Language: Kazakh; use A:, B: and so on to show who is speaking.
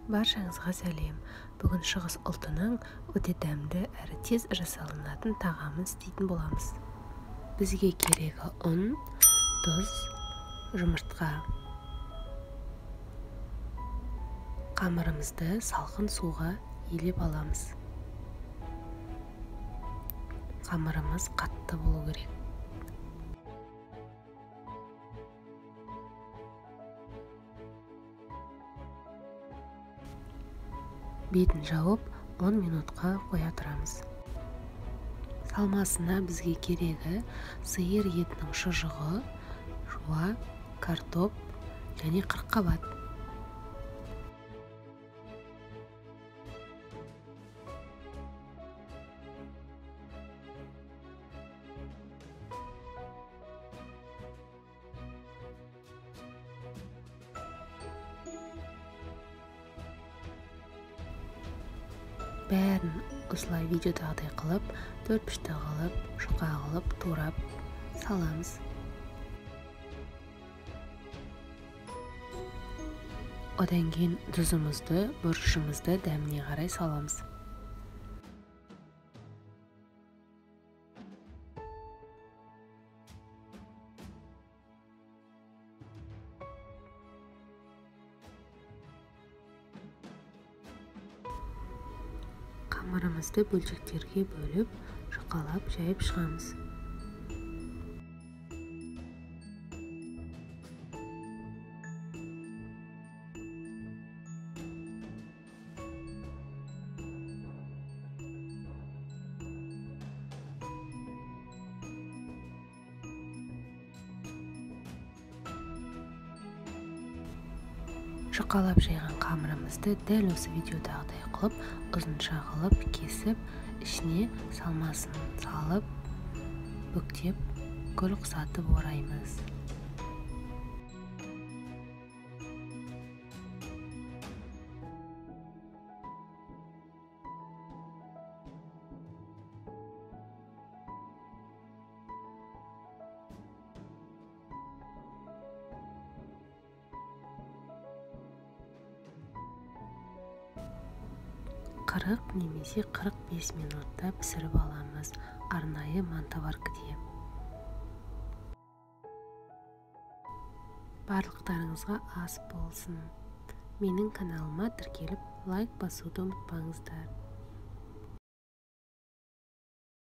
A: Баршаңызға сәлем. Бүгін шығыс ұлтының өте дәмді әрі тез жасалынатын тағамын істейтін боламыз. Бізге керегі ұн, тұз, жұмыртқа. Қамырымызды салқын суға елеп аламыз. Қамырымыз қатты болу керек. Бетін жауып 10 минутқа қоя тұрамыз. Салмасына бізге керегі сиыр етінің шұжығы, жуа, картоп және қырыққабат. Бәрін осылай видеодағыдай қылып, 4-5 қылып, жұқа қылып, турап саламыз. Одан кейін тұзымызды, бұрышымызды дәміне қарай саламыз. Қамырымызды бөлшектерге бөліп, жұқалап жайып шығамыз. Жұқалап жайған қамырымызды дәл осы видеодағыдай қылып, ұзынша қылып кесіп, ішіне салмасын салып, бүктеп, гүл ұқсатып ораймыз. Қырық немесе 45 минутта пісіріп аламыз, арнайы мантоваркіде. Барлықтарыңызға ас болсын. Менің каналыма тіркеліп, лайк басуды ұмытпаңыздар.